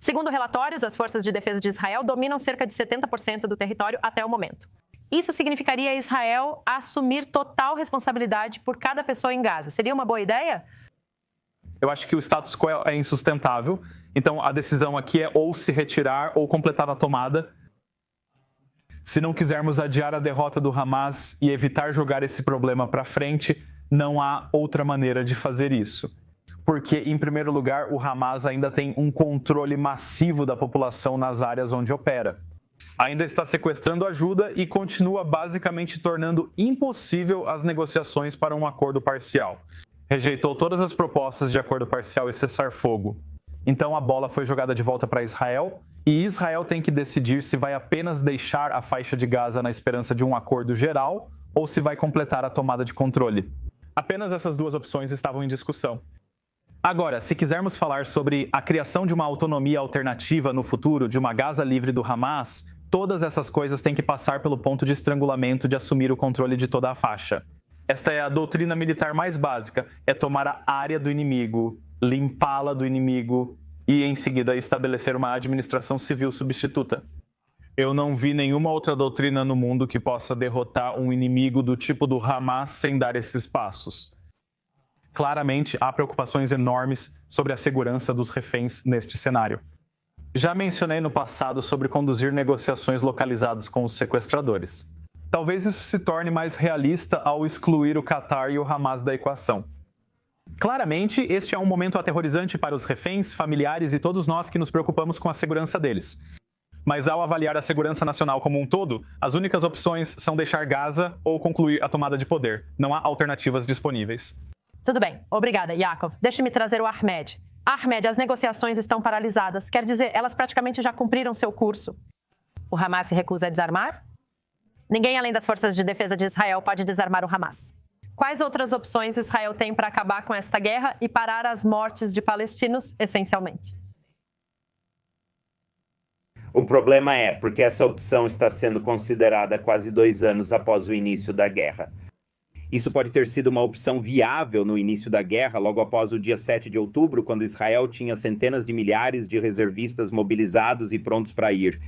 Segundo relatórios, as forças de defesa de Israel dominam cerca de 70% do território até o momento. Isso significaria Israel assumir total responsabilidade por cada pessoa em Gaza. Seria uma boa ideia? Eu acho que o status quo é insustentável. Então, a decisão aqui é ou se retirar ou completar a tomada. Se não quisermos adiar a derrota do Hamas e evitar jogar esse problema para frente, não há outra maneira de fazer isso. Porque, em primeiro lugar, o Hamas ainda tem um controle massivo da população nas áreas onde opera. Ainda está sequestrando ajuda e continua basicamente tornando impossível as negociações para um acordo parcial. Rejeitou todas as propostas de acordo parcial e cessar-fogo. Então a bola foi jogada de volta para Israel e Israel tem que decidir se vai apenas deixar a faixa de Gaza na esperança de um acordo geral ou se vai completar a tomada de controle. Apenas essas duas opções estavam em discussão. Agora, se quisermos falar sobre a criação de uma autonomia alternativa no futuro, de uma Gaza livre do Hamas, todas essas coisas têm que passar pelo ponto de estrangulamento de assumir o controle de toda a faixa. Esta é a doutrina militar mais básica, é tomar a área do inimigo, limpá-la do inimigo e, em seguida, estabelecer uma administração civil substituta. Eu não vi nenhuma outra doutrina no mundo que possa derrotar um inimigo do tipo do Hamas sem dar esses passos. Claramente, há preocupações enormes sobre a segurança dos reféns neste cenário. Já mencionei no passado sobre conduzir negociações localizadas com os sequestradores. Talvez isso se torne mais realista ao excluir o Qatar e o Hamas da equação. Claramente, este é um momento aterrorizante para os reféns, familiares e todos nós que nos preocupamos com a segurança deles. Mas ao avaliar a segurança nacional como um todo, as únicas opções são deixar Gaza ou concluir a tomada de poder. Não há alternativas disponíveis. Tudo bem. Obrigada, Yaakov. Deixe-me trazer o Ahmed. Ahmed, as negociações estão paralisadas. Quer dizer, elas praticamente já cumpriram seu curso. O Hamas se recusa a desarmar? Ninguém além das forças de defesa de Israel pode desarmar o Hamas. Quais outras opções Israel tem para acabar com esta guerra e parar as mortes de palestinos, essencialmente? O problema é porque essa opção está sendo considerada quase 2 anos após o início da guerra. Isso pode ter sido uma opção viável no início da guerra, logo após o dia 7 de outubro, quando Israel tinha centenas de milhares de reservistas mobilizados e prontos para ir.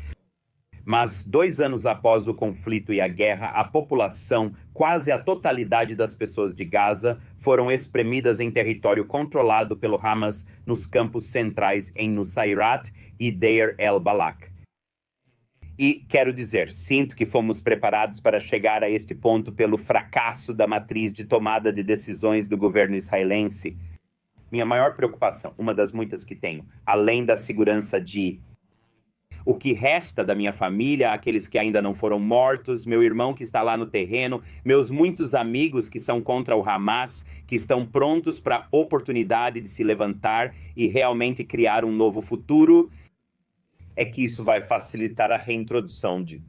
Mas 2 anos após o conflito e a guerra, a população, quase a totalidade das pessoas de Gaza, foram espremidas em território controlado pelo Hamas nos campos centrais em Nusayrat e Deir el-Balak. E quero dizer, sinto que fomos preparados para chegar a este ponto pelo fracasso da matriz de tomada de decisões do governo israelense. Minha maior preocupação, uma das muitas que tenho, além da segurança de o que resta da minha família, aqueles que ainda não foram mortos, meu irmão que está lá no terreno, meus muitos amigos que são contra o Hamas, que estão prontos para a oportunidade de se levantar e realmente criar um novo futuro, é que isso vai facilitar a reintrodução de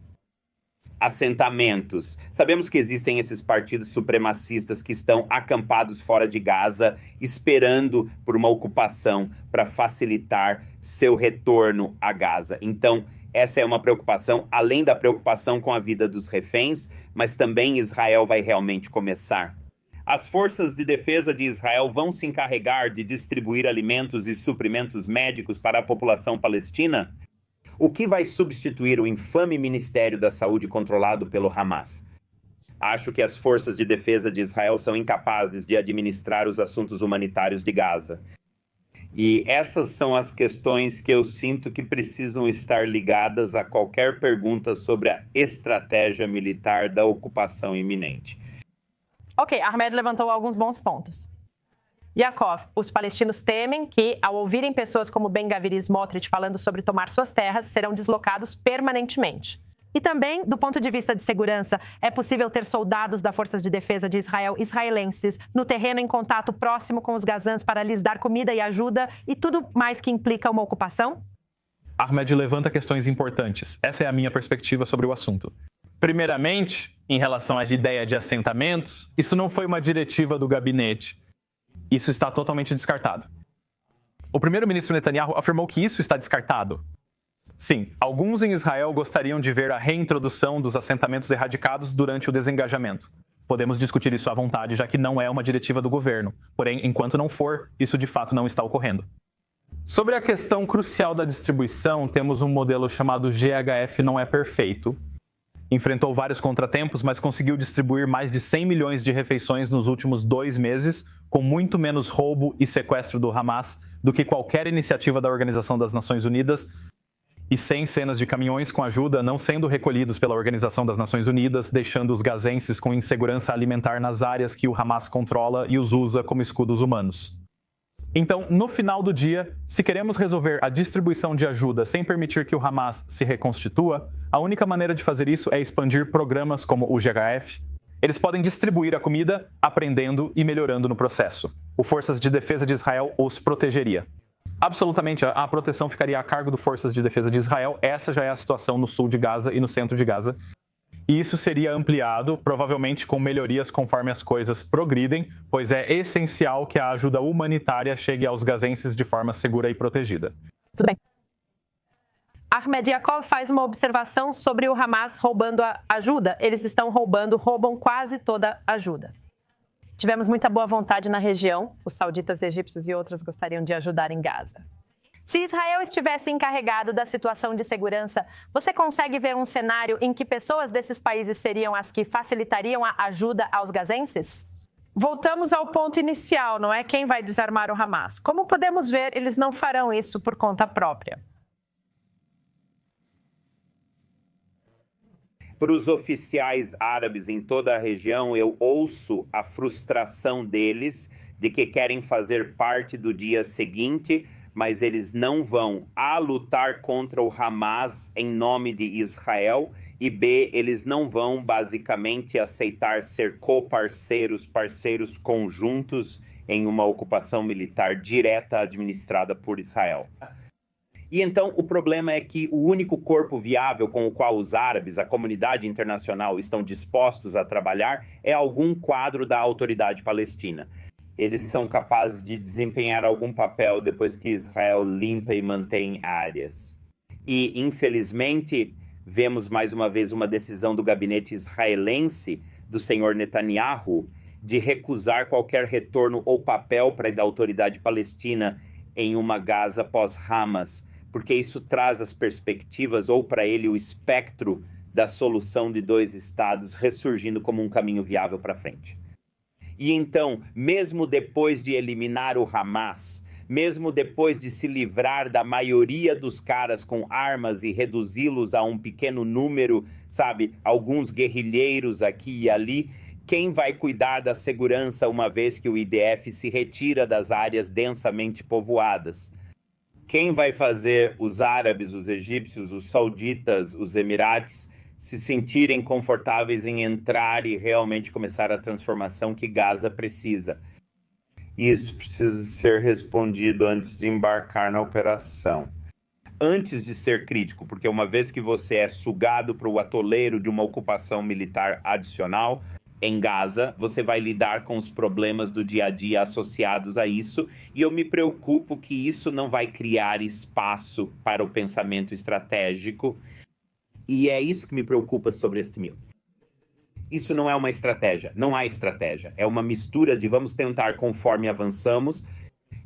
assentamentos. Sabemos que existem esses partidos supremacistas que estão acampados fora de Gaza, esperando por uma ocupação para facilitar seu retorno a Gaza. Então, essa é uma preocupação, além da preocupação com a vida dos reféns, mas também Israel vai realmente começar. As forças de defesa de Israel vão se encarregar de distribuir alimentos e suprimentos médicos para a população palestina? O que vai substituir o infame Ministério da Saúde controlado pelo Hamas? Acho que as forças de defesa de Israel são incapazes de administrar os assuntos humanitários de Gaza. E essas são as questões que eu sinto que precisam estar ligadas a qualquer pergunta sobre a estratégia militar da ocupação iminente. Ok, Ahmed levantou alguns bons pontos. Yaakov, os palestinos temem que, ao ouvirem pessoas como Ben-Gvir e Smotrich falando sobre tomar suas terras, serão deslocados permanentemente. E também, do ponto de vista de segurança, é possível ter soldados das forças de defesa de Israel israelenses no terreno em contato próximo com os gazãs para lhes dar comida e ajuda e tudo mais que implica uma ocupação? Ahmed levanta questões importantes. Essa é a minha perspectiva sobre o assunto. Primeiramente, em relação à ideia de assentamentos, isso não foi uma diretiva do gabinete. Isso está totalmente descartado. O primeiro-ministro Netanyahu afirmou que isso está descartado. Sim, alguns em Israel gostariam de ver a reintrodução dos assentamentos erradicados durante o desengajamento. Podemos discutir isso à vontade, já que não é uma diretiva do governo. Porém, enquanto não for, isso de fato não está ocorrendo. Sobre a questão crucial da distribuição, temos um modelo chamado GHF Não É Perfeito. Enfrentou vários contratempos, mas conseguiu distribuir mais de 100 milhões de refeições nos últimos 2 meses, com muito menos roubo e sequestro do Hamas do que qualquer iniciativa da Organização das Nações Unidas, e sem cenas de caminhões com ajuda não sendo recolhidos pela Organização das Nações Unidas, deixando os gazenses com insegurança alimentar nas áreas que o Hamas controla e os usa como escudos humanos. Então, no final do dia, se queremos resolver a distribuição de ajuda sem permitir que o Hamas se reconstitua, a única maneira de fazer isso é expandir programas como o GHF. Eles podem distribuir a comida, aprendendo e melhorando no processo. O Forças de Defesa de Israel os protegeria. Absolutamente, a proteção ficaria a cargo do Forças de Defesa de Israel. Essa já é a situação no sul de Gaza e no centro de Gaza. E isso seria ampliado, provavelmente com melhorias conforme as coisas progridem, pois é essencial que a ajuda humanitária chegue aos gazenses de forma segura e protegida. Tudo bem. Ahmed Yaakov faz uma observação sobre o Hamas roubando a ajuda. Eles estão roubam quase toda a ajuda. Tivemos muita boa vontade na região. Os sauditas, egípcios e outros gostariam de ajudar em Gaza. Se Israel estivesse encarregado da situação de segurança, você consegue ver um cenário em que pessoas desses países seriam as que facilitariam a ajuda aos gazenses? Voltamos ao ponto inicial, não é? Quem vai desarmar o Hamas? Como podemos ver, eles não farão isso por conta própria. Para os oficiais árabes em toda a região, eu ouço a frustração deles de que querem fazer parte do dia seguinte, mas eles não vão A, lutar contra o Hamas em nome de Israel, e B, eles não vão basicamente aceitar ser parceiros conjuntos em uma ocupação militar direta administrada por Israel. E então o problema é que o único corpo viável com o qual os árabes, a comunidade internacional, estão dispostos a trabalhar é algum quadro da autoridade palestina. Eles são capazes de desempenhar algum papel depois que Israel limpa e mantém áreas. E, infelizmente, vemos mais uma vez uma decisão do gabinete israelense, do senhor Netanyahu, de recusar qualquer retorno ou papel para a autoridade palestina em uma Gaza pós-Hamas, porque isso traz as perspectivas, ou para ele o espectro da solução de 2 estados ressurgindo como um caminho viável para frente. E então, mesmo depois de eliminar o Hamas, mesmo depois de se livrar da maioria dos caras com armas e reduzi-los a um pequeno número, sabe, alguns guerrilheiros aqui e ali, quem vai cuidar da segurança uma vez que o IDF se retira das áreas densamente povoadas? Quem vai fazer os árabes, os egípcios, os sauditas, os emirates se sentirem confortáveis em entrar e realmente começar a transformação que Gaza precisa? Isso precisa ser respondido antes de embarcar na operação. Antes de ser crítico, porque uma vez que você é sugado para o atoleiro de uma ocupação militar adicional em Gaza, você vai lidar com os problemas do dia a dia associados a isso, e eu me preocupo que isso não vai criar espaço para o pensamento estratégico. E é isso que me preocupa sobre este mil. Isso não é uma estratégia, não há estratégia. É uma mistura de vamos tentar conforme avançamos.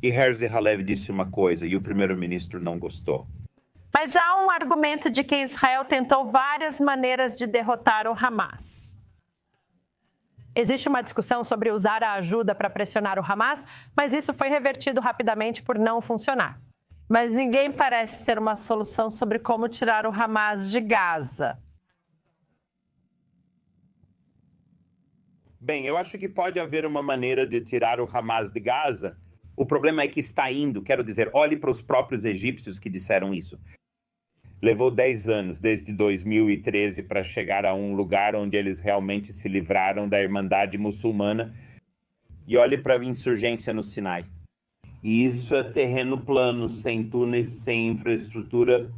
E Herzi Halevi disse uma coisa e o primeiro-ministro não gostou. Mas há um argumento de que Israel tentou várias maneiras de derrotar o Hamas. Existe uma discussão sobre usar a ajuda para pressionar o Hamas, mas isso foi revertido rapidamente por não funcionar. Mas ninguém parece ter uma solução sobre como tirar o Hamas de Gaza. Bem, eu acho que pode haver uma maneira de tirar o Hamas de Gaza. O problema é que está indo, quero dizer, olhe para os próprios egípcios que disseram isso. Levou 10 anos, desde 2013, para chegar a um lugar onde eles realmente se livraram da Irmandade Muçulmana. E olhe para a insurgência no Sinai. E isso é terreno plano, sem túneis, sem infraestrutura.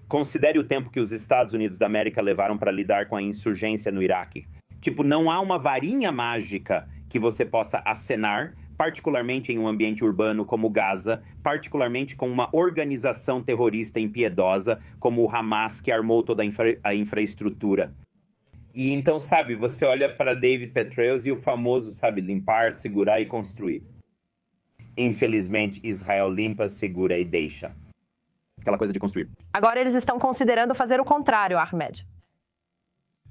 Considere o tempo que os Estados Unidos da América levaram para lidar com a insurgência no Iraque. Tipo, não há uma varinha mágica que você possa acenar, particularmente em um ambiente urbano como Gaza, particularmente com uma organização terrorista impiedosa como o Hamas, que armou toda a infraestrutura. E então, sabe, você olha para David Petraeus e o famoso, sabe, limpar, segurar e construir. Infelizmente, Israel limpa, segura e deixa. Aquela coisa de construir. Agora eles estão considerando fazer o contrário, Ahmed.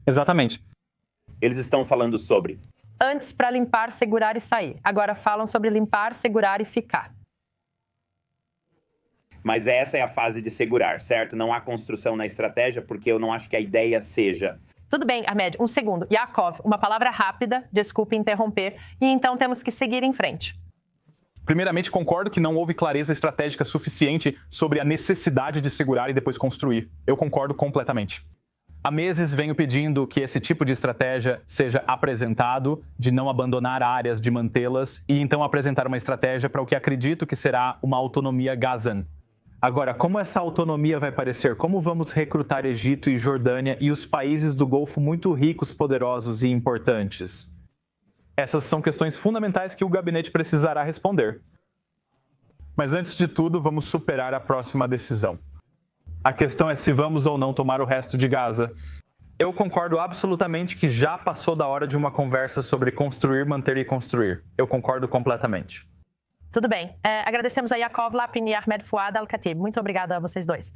Exatamente. Eles estão falando sobre Antes para limpar, segurar e sair. Agora falam sobre limpar, segurar e ficar. Mas essa é a fase de segurar, certo? Não há construção na estratégia, porque eu não acho que a ideia seja. Tudo bem, Ahmed, um segundo. Yaakov, uma palavra rápida, desculpe interromper, e então temos que seguir em frente. Primeiramente, concordo que não houve clareza estratégica suficiente sobre a necessidade de segurar e depois construir. Eu concordo completamente. Há meses venho pedindo que esse tipo de estratégia seja apresentado, de não abandonar áreas, de mantê-las, e então apresentar uma estratégia para o que acredito que será uma autonomia Gazan. Agora, como essa autonomia vai parecer? Como vamos recrutar Egito e Jordânia e os países do Golfo muito ricos, poderosos e importantes? Essas são questões fundamentais que o gabinete precisará responder. Mas antes de tudo, vamos superar a próxima decisão. A questão é se vamos ou não tomar o resto de Gaza. Eu concordo absolutamente que já passou da hora de uma conversa sobre construir, manter e construir. Eu concordo completamente. Tudo bem. Agradecemos a Yaakov Lapin e Ahmed Fouad Al-Khatib. Muito obrigada a vocês dois.